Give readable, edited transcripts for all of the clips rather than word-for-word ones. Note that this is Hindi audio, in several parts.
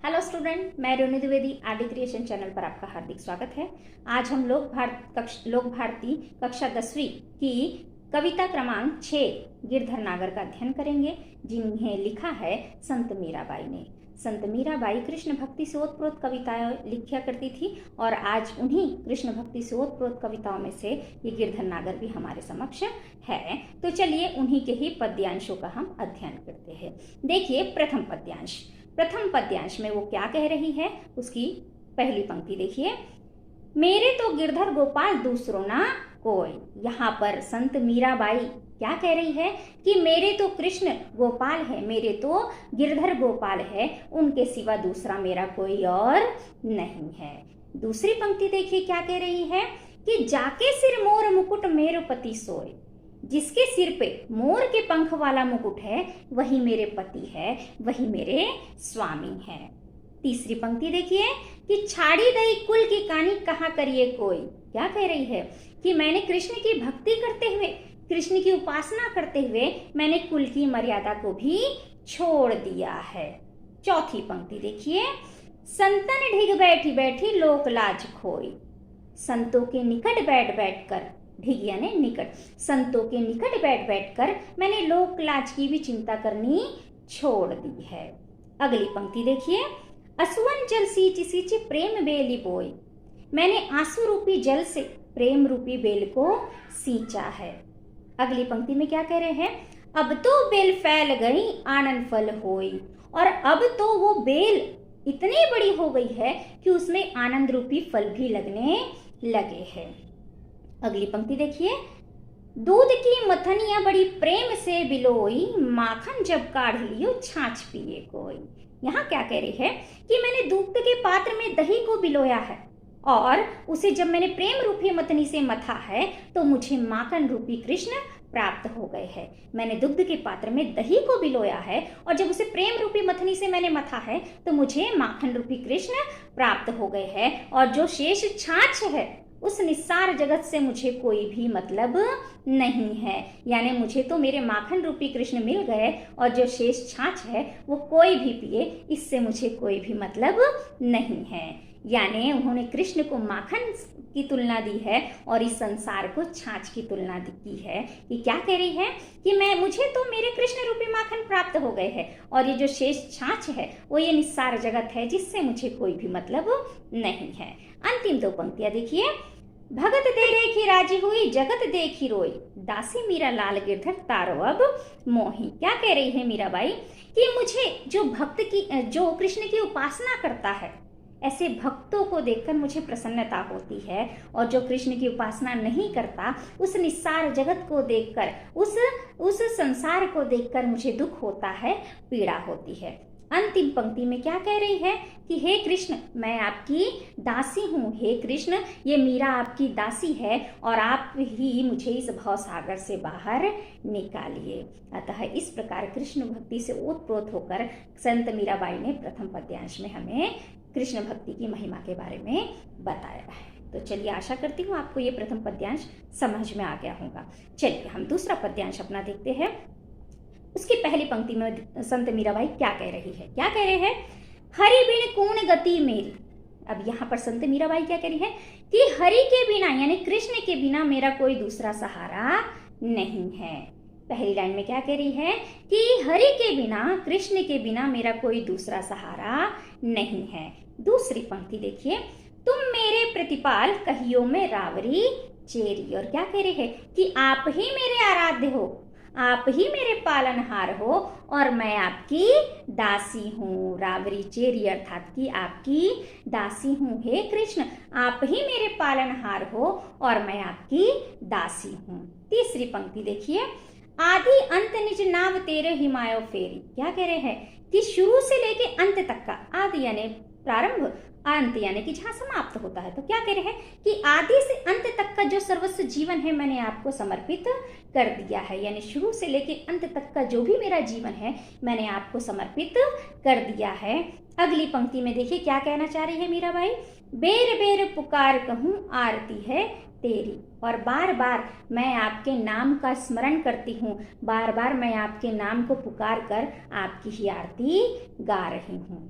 हेलो स्टूडेंट, मैं रोनी द्विवेदी आदि क्रिएशन चैनल पर आपका हार्दिक स्वागत है। आज हम लोक भारती कक्षा 10वीं की कविता क्रमांक 6 गिरधर नागर का अध्ययन करेंगे, जिन्हें लिखा है संत मीराबाई ने। संत मीराबाई कृष्ण भक्ति से ओतप्रोत कविताएं लिखा करती थी और आज उन्हीं कृष्ण भक्ति से ओतप्रोत कविताओं में से ये गिरधर नागर भी हमारे समक्ष है। तो चलिए उन्हीं के ही पद्यांशों का हम अध्ययन करते हैं। देखिए प्रथम पद्यांश में वो क्या कह रही है, उसकी पहली पंक्ति देखिए। मेरे तो गिरधर गोपाल दूसरो ना कोई। यहाँ पर संत मीराबाई क्या कह रही है कि मेरे तो कृष्ण गोपाल है, मेरे तो गिरधर गोपाल है, उनके सिवा दूसरा मेरा कोई और नहीं है। दूसरी पंक्ति देखिए क्या कह रही है कि जाके सिर मोर मुकुट मेरो पति सोए। जिसके सिर पे मोर के पंख वाला मुकुट है वही मेरे पति है, वही मेरे स्वामी है। तीसरी पंक्ति देखिए कि छाड़ी दई कुल की कहानी कहाँ करिए कोई। क्या कह रही है कि मैंने कृष्ण की भक्ति करते हुए, कृष्ण की उपासना करते हुए मैंने कुल की मर्यादा को भी छोड़ दिया है। चौथी पंक्ति देखिए, संतन ढिग बैठी बैठी लोक लाज खोई। संतों के निकट बैठ कर, ढिग यानी निकट, संतों के निकट बैठ कर मैंने लोक लाज की भी चिंता करनी छोड़ दी है। अगली पंक्ति देखिए, असुवन जल सींच सींच प्रेम बेली बोई। मैंने आंसू रूपी जल से प्रेम रूपी बेल को सींचा है। अगली पंक्ति में क्या कह रहे हैं, अब तो बेल फैल गई आनंद फल होई। और अब तो वो बेल इतनी बड़ी हो गई है कि उसमें आनंद रूपी फल भी लगने लगे हैं। अगली पंक्ति देखिए, दूध की मथनिया बड़ी प्रेम से बिलोई, माखन जब काढ़ लियो छाछ पिए कोई। यहाँ क्या कह रही है कि मैंने दूध के पात्र में दही को बिलोया है और उसे जब मैंने प्रेम रूपी मथनी से मथा है तो मुझे माखन रूपी कृष्ण प्राप्त हो गए हैं। मैंने दुग्ध के पात्र में दही को बिलोया है और जब उसे प्रेम रूपी मथनी से मैंने मथा है तो मुझे माखन रूपी कृष्ण प्राप्त हो गए हैं। और जो शेष छाछ है उस निस्सार जगत से मुझे कोई भी मतलब नहीं है, यानी मुझे तो मेरे माखन रूपी कृष्ण मिल गए और जो शेष छाछ है वो कोई भी पिए, इससे मुझे कोई भी मतलब नहीं है। यानी उन्होंने कृष्ण को माखन की तुलना दी है और इस संसार को छाछ की तुलना की है। कि क्या कह रही है कि मुझे तो मेरे कृष्ण रूपी माखन प्राप्त हो गए हैं और ये जो शेष छाछ है वो ये निस्सार जगत है जिससे मुझे कोई भी मतलब नहीं है। अंतिम दो पंक्तियां देखिए, भगत देखी राजी हुई जगत देखी रोई, दासी मीरा लाल गिरधर तारो अब मोही। क्या कह रही है मीराबाई कि मुझे जो कृष्ण की उपासना करता है ऐसे भक्तों को देखकर मुझे प्रसन्नता होती है और जो कृष्ण की उपासना नहीं करता उस निस्सार जगत को देखकर, उस संसार को देखकर मुझे दुख होता है, पीड़ा होती है। अंतिम पंक्ति में क्या कह रही है कि हे कृष्ण मैं आपकी दासी हूँ, हे कृष्ण ये मीरा आपकी दासी है और आप ही मुझे इस भव सागर से बाहर निकालिए। अतः इस प्रकार कृष्ण भक्ति से ओतप्रोत होकर संत मीराबाई ने प्रथम पद्यांश में हमें कृष्ण भक्ति की महिमा के बारे में बताया है। तो चलिए आशा करती हूँ आपको ये प्रथम पद्यांश समझ में आ गया होगा। चलिए हम दूसरा पद्यांश अपना देखते हैं। उसकी पहली पंक्ति में संत मीराबाई क्या कह रही है, क्या कह रहे हैं, हरि बिन कौन गति मेरी। अब यहाँ पर संत मीराबाई क्या कह रही है कि हरि के बिना यानी कृष्ण के बिना मेरा कोई दूसरा सहारा नहीं है। पहली लाइन में क्या कह रही है कि हरि के बिना, कृष्ण के बिना मेरा कोई दूसरा सहारा नहीं है। दूसरी पंक्ति देखिए, तुम मेरे प्रतिपाल कहियो में रावरी चेरी। और क्या कह रहे हैं कि आप ही मेरे आराध्य हो, आप ही मेरे पालनहार हो और मैं आपकी दासी हूँ। रावरी चेरी अर्थात कि आपकी दासी हूँ। हे कृष्ण आप ही मेरे पालनहार हो और मैं आपकी दासी हूँ। तीसरी पंक्ति देखिए, आदि अंत निज नाव तेरे हिमायो फेरी। क्या कह रहे हैं कि शुरू से लेके अंत तक का, आदि यानी प्रारंभ, अंत यानी कि जहाँ समाप्त होता है, तो क्या कह रहे हैं कि आदि से अंत तक का जो सर्वस्व जीवन है मैंने आपको समर्पित कर दिया है। यानी शुरू से लेके अंत तक का जो भी मेरा जीवन है मैंने आपको समर्पित कर दिया है। अगली पंक्ति में देखिए क्या कहना चाह रही है मीराबाई, बेर बेर पुकार कहूँ आरती है तेरी। और बार बार मैं आपके नाम का स्मरण करती हूँ, बार बार मैं आपके नाम को पुकार कर आपकी ही आरती गा रही हूँ।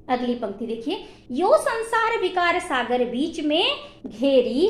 अगली पंक्ति देखिए, यो संसार विकार सागर बीच में घेरी,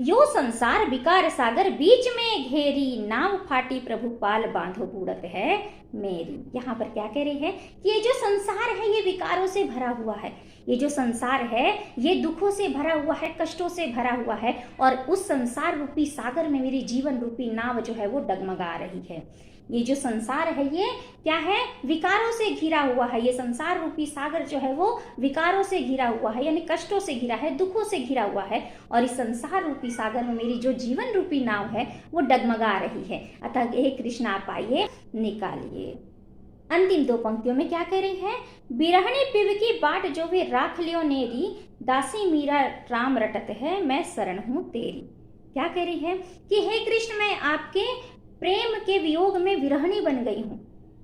यो संसार विकार सागर बीच में घेरी, नाव फाटी प्रभु पाल बांधो बूढ़त है मेरी। यहाँ पर क्या कह रही है कि ये जो संसार है ये विकारों से भरा हुआ है, ये जो संसार है ये दुखों से भरा हुआ है, कष्टों से भरा हुआ है, और उस संसार रूपी सागर में मेरी जीवन रूपी नाव जो है वो डगमगा रही है। ये जो संसार है ये क्या है, विकारों से घिरा हुआ है। ये संसार रूपी सागर जो है वो विकारों से घिरा हुआ है, यानी कष्टों से घिरा है, दुखों से घिरा हुआ है, और इस संसार रूपी सागर में मेरी जो जीवन रूपी नाव है वो डगमगा रही है। अतः हे कृष्ण आप आइए, निकालिए। अंतिम दो पंक्तियों में क्या कह रही है, बिरहणी पिव की बाट जो वे राख लियो नेरी, दासी मीरा राम रटत है मैं शरण हूं तेरी। क्या कह रही है कि हे कृष्ण मैं आपके प्रेम के वियोग में विरहणी बन गई हूँ।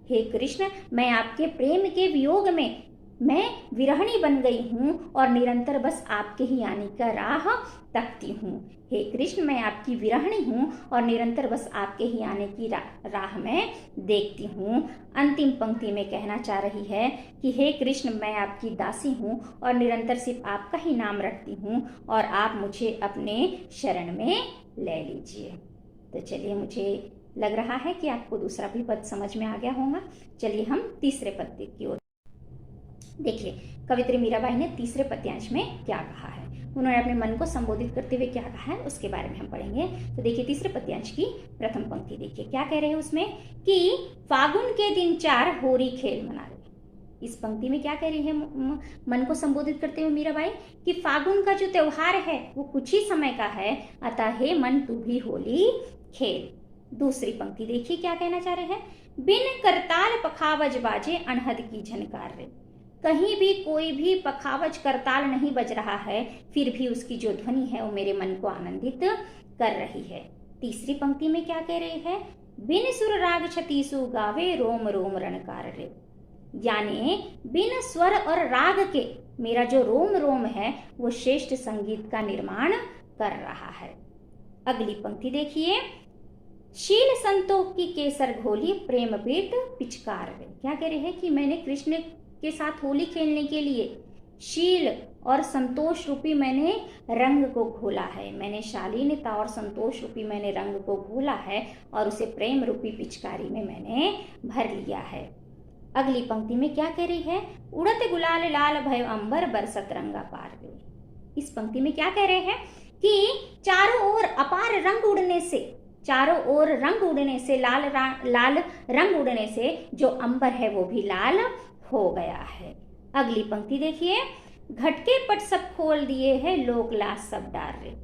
हे कृष्ण मैं आपके प्रेम के वियोग में मैं विरहणी बन गई हूँ और निरंतर बस आपके ही आने का राह तकती हूँ। हे कृष्ण मैं आपकी विरहणी हूँ और निरंतर बस आपके ही आने की राह में देखती हूँ। अंतिम पंक्ति में कहना चाह रही है कि हे कृष्ण मैं आपकी दासी हूँ और निरंतर सिर्फ आपका ही नाम रटती हूँ और आप मुझे अपने शरण में ले लीजिए। तो चलिए, मुझे लग रहा है कि आपको दूसरा भी पद समझ में आ गया होगा। चलिए हम तीसरे पद की ओर देखिए, कवित्री मीराबाई ने तीसरे पद्यांश में क्या कहा है, उन्होंने अपने मन को संबोधित करते हुए क्या कहा है उसके बारे में हम पढ़ेंगे। तो देखिए, तीसरे पद्यांश की प्रथम पंक्ति देखिए, क्या कह रहे हैं उसमें कि फागुन के दिन चार होरी खेल मना रहे। इस पंक्ति में क्या कह रही है मन को संबोधित करते हुए मीराबाई कि फागुन का जो त्योहार है वो कुछ ही समय का है, अतः हे मन तू भी होली खेल। दूसरी पंक्ति देखिए क्या कहना चाह रहे हैं, बिन करताल पखावज बाजे अनहद की झनकार रे। कहीं भी कोई भी पखावज करताल नहीं बज रहा है, फिर भी उसकी जो ध्वनि है वो मेरे मन को आनंदित कर रही है। तीसरी पंक्ति में क्या कह रही है, बिन सुर राग छतीसु गावे रोम रोम रणकार रे। यानी बिन स्वर और राग के मेरा जो रोम रोम है वो श्रेष्ठ संगीत का निर्माण कर रहा है। अगली पंक्ति देखिए, शील संतोष की केसर घोली प्रेम पीठ पिचकार रे। क्या कह रहे हैं कि मैंने कृष्ण के साथ होली खेलने के लिए शील और संतोष रूपी मैंने रंग को घोला है, मैंने शालीनता और संतोष रूपी मैंने रंग को घोला है और उसे प्रेम रूपी पिचकारी में मैंने भर लिया है। अगली पंक्ति में क्या कह रही है, उड़त गुलाल लाल भय अंबर बरसत रंगा पार रे। इस पंक्ति में क्या कह रहे हैं कि चारों ओर अपार रंग उड़ने से, चारों ओर रंग उड़ने से, लाल रंग उड़ने से जो अंबर है वो भी लाल हो गया है। अगली पंक्ति देखिए, घटके पट सब खोल दिए हैं लोक लाज सब डार रे।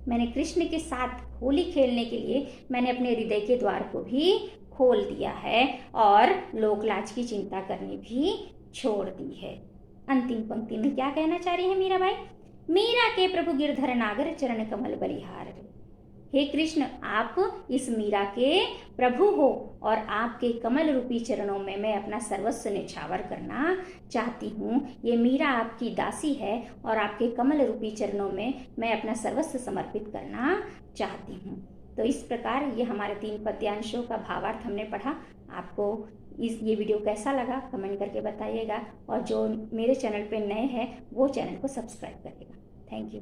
मैंने कृष्ण के साथ होली खेलने के लिए मैंने अपने हृदय के द्वार को भी खोल दिया है और लोकलाज की चिंता करनी भी छोड़ दी है। अंतिम पंक्ति में क्या कहना चाह रही है मीराबाई, मीरा के प्रभु गिरधर नागर चरण कमल बलिहार। हे कृष्ण आप इस मीरा के प्रभु हो और आपके कमल रूपी चरणों में मैं अपना सर्वस्व न्यौछावर करना चाहती हूँ। ये मीरा आपकी दासी है और आपके कमल रूपी चरणों में मैं अपना सर्वस्व समर्पित करना चाहती हूँ। तो इस प्रकार ये हमारे 3 पद्यांशों का भावार्थ हमने पढ़ा। आपको ये वीडियो कैसा लगा कमेंट करके बताइएगा और जो मेरे चैनल पे नए हैं वो चैनल को सब्सक्राइब करिएगा। Thank you.